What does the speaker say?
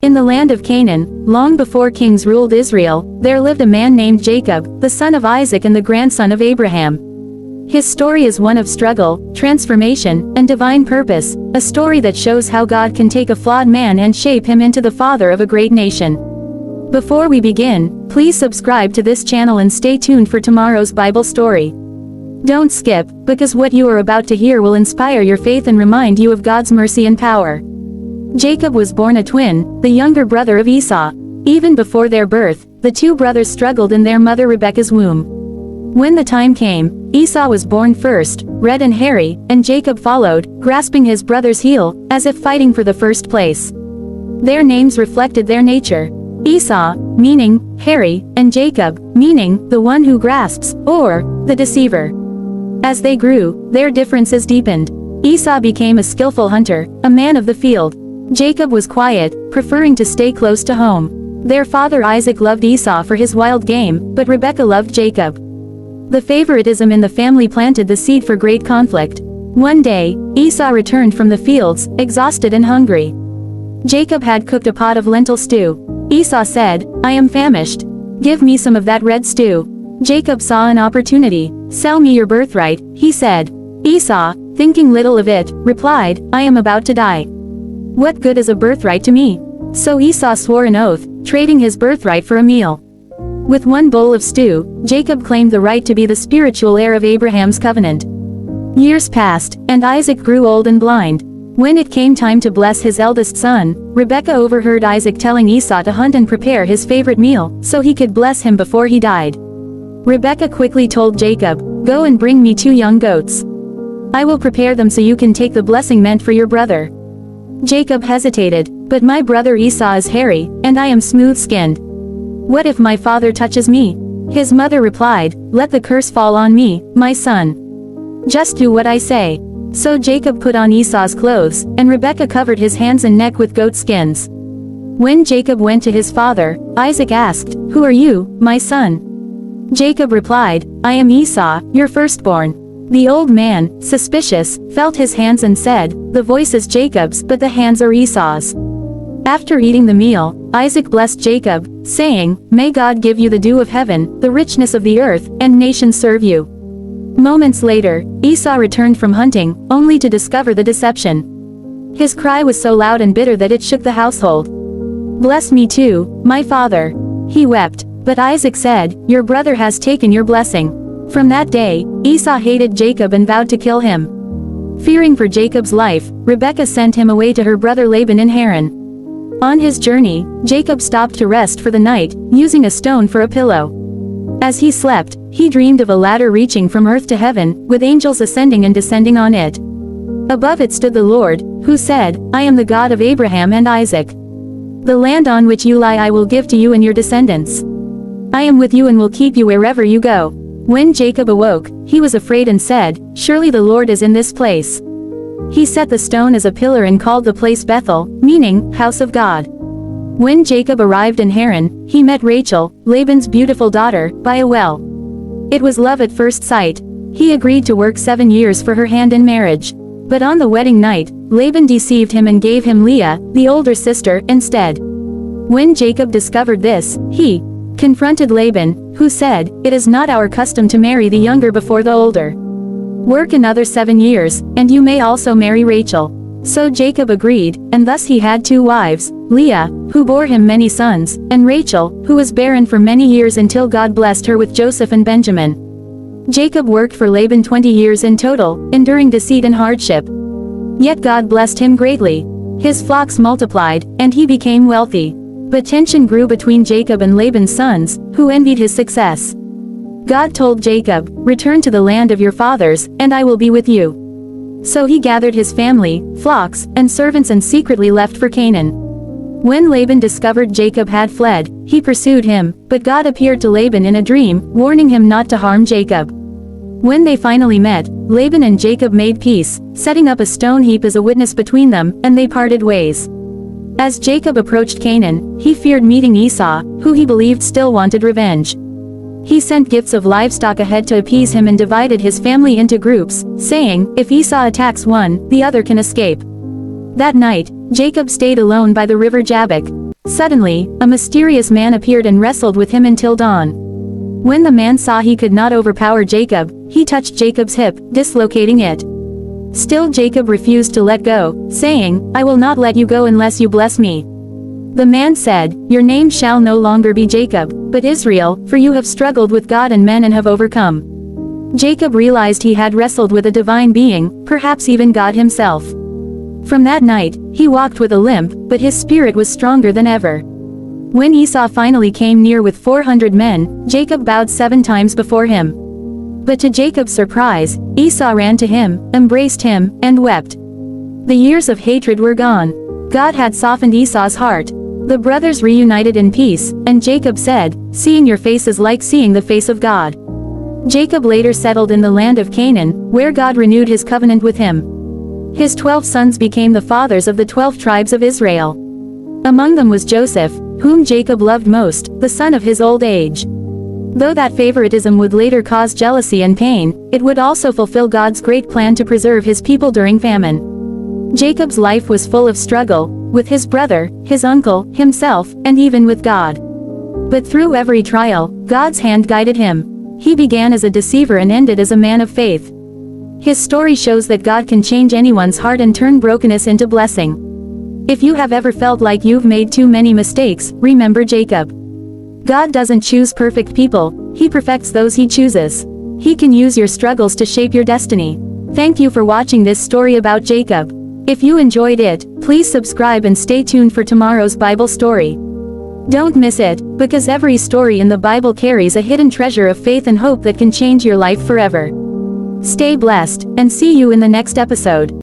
In the land of Canaan, long before kings ruled Israel, there lived a man named Jacob, the son of Isaac and the grandson of Abraham. His story is one of struggle, transformation, and divine purpose, a story that shows how God can take a flawed man and shape him into the father of a great nation. Before we begin, please subscribe to this channel and stay tuned for tomorrow's Bible story. Don't skip, because what you are about to hear will inspire your faith and remind you of God's mercy and power. Jacob was born a twin, the younger brother of Esau. Even before their birth, the two brothers struggled in their mother Rebekah's womb. When the time came, Esau was born first, red and hairy, and Jacob followed, grasping his brother's heel, as if fighting for the first place. Their names reflected their nature. Esau, meaning hairy, and Jacob, meaning the one who grasps, or the deceiver. As they grew, their differences deepened. Esau became a skillful hunter, a man of the field. Jacob was quiet, preferring to stay close to home. Their father Isaac loved Esau for his wild game, but Rebekah loved Jacob. The favoritism in the family planted the seed for great conflict. One day, Esau returned from the fields, exhausted and hungry. Jacob had cooked a pot of lentil stew. Esau said, "I am famished. Give me some of that red stew." Jacob saw an opportunity. "Sell me your birthright," he said. Esau, thinking little of it, replied, "I am about to die. What good is a birthright to me?" So Esau swore an oath, trading his birthright for a meal. With one bowl of stew, Jacob claimed the right to be the spiritual heir of Abraham's covenant. Years passed, and Isaac grew old and blind. When it came time to bless his eldest son, Rebekah overheard Isaac telling Esau to hunt and prepare his favorite meal, so he could bless him before he died. Rebekah quickly told Jacob, "Go and bring me 2 young goats. I will prepare them so you can take the blessing meant for your brother." Jacob hesitated, "But my brother Esau is hairy, and I am smooth-skinned. What if my father touches me?" His mother replied, "Let the curse fall on me, my son. Just do what I say." So Jacob put on Esau's clothes, and Rebekah covered his hands and neck with goat skins. When Jacob went to his father, Isaac asked, "Who are you, my son?" Jacob replied, "I am Esau, your firstborn." The old man, suspicious, felt his hands and said, "The voice is Jacob's, but the hands are Esau's." After eating the meal, Isaac blessed Jacob, saying, "May God give you the dew of heaven, the richness of the earth, and nations serve you." Moments later, Esau returned from hunting, only to discover the deception. His cry was so loud and bitter that it shook the household. "Bless me too, my father." He wept. But Isaac said, "Your brother has taken your blessing." From that day, Esau hated Jacob and vowed to kill him. Fearing for Jacob's life, Rebekah sent him away to her brother Laban in Haran. On his journey, Jacob stopped to rest for the night, using a stone for a pillow. As he slept, he dreamed of a ladder reaching from earth to heaven, with angels ascending and descending on it. Above it stood the Lord, who said, "I am the God of Abraham and Isaac. The land on which you lie I will give to you and your descendants. I am with you and will keep you wherever you go." When Jacob awoke, he was afraid and said, "Surely the Lord is in this place." He set the stone as a pillar and called the place Bethel, meaning, house of God. When Jacob arrived in Haran, he met Rachel, Laban's beautiful daughter, by a well. It was love at first sight. He agreed to work 7 years for her hand in marriage. But on the wedding night, Laban deceived him and gave him Leah, the older sister, instead. When Jacob discovered this, he confronted Laban, who said, "It is not our custom to marry the younger before the older. Work another 7 years, and you may also marry Rachel." So Jacob agreed, and thus he had 2 wives, Leah, who bore him many sons, and Rachel, who was barren for many years until God blessed her with Joseph and Benjamin. Jacob worked for Laban 20 years in total, enduring deceit and hardship. Yet God blessed him greatly. His flocks multiplied, and he became wealthy. But tension grew between Jacob and Laban's sons, who envied his success. God told Jacob, "Return to the land of your fathers, and I will be with you." So he gathered his family, flocks, and servants and secretly left for Canaan. When Laban discovered Jacob had fled, he pursued him, but God appeared to Laban in a dream, warning him not to harm Jacob. When they finally met, Laban and Jacob made peace, setting up a stone heap as a witness between them, and they parted ways. As Jacob approached Canaan, he feared meeting Esau, who he believed still wanted revenge. He sent gifts of livestock ahead to appease him and divided his family into groups, saying, "If Esau attacks one, the other can escape." That night, Jacob stayed alone by the river Jabbok. Suddenly, a mysterious man appeared and wrestled with him until dawn. When the man saw he could not overpower Jacob, he touched Jacob's hip, dislocating it. Still Jacob refused to let go, saying, "I will not let you go unless you bless me." The man said, "Your name shall no longer be Jacob, but Israel, for you have struggled with God and men and have overcome." Jacob realized he had wrestled with a divine being, perhaps even God himself. From that night, he walked with a limp, but his spirit was stronger than ever. When Esau finally came near with 400 men, Jacob bowed 7 times before him. But to Jacob's surprise, Esau ran to him, embraced him, and wept. The years of hatred were gone. God had softened Esau's heart. The brothers reunited in peace, and Jacob said, "Seeing your face is like seeing the face of God." Jacob later settled in the land of Canaan, where God renewed his covenant with him. His 12 sons became the fathers of the 12 tribes of Israel. Among them was Joseph, whom Jacob loved most, the son of his old age. Though that favoritism would later cause jealousy and pain, it would also fulfill God's great plan to preserve his people during famine. Jacob's life was full of struggle, with his brother, his uncle, himself, and even with God. But through every trial, God's hand guided him. He began as a deceiver and ended as a man of faith. His story shows that God can change anyone's heart and turn brokenness into blessing. If you have ever felt like you've made too many mistakes, remember Jacob. God doesn't choose perfect people, He perfects those He chooses. He can use your struggles to shape your destiny. Thank you for watching this story about Jacob. If you enjoyed it, please subscribe and stay tuned for tomorrow's Bible story. Don't miss it, because every story in the Bible carries a hidden treasure of faith and hope that can change your life forever. Stay blessed, and see you in the next episode.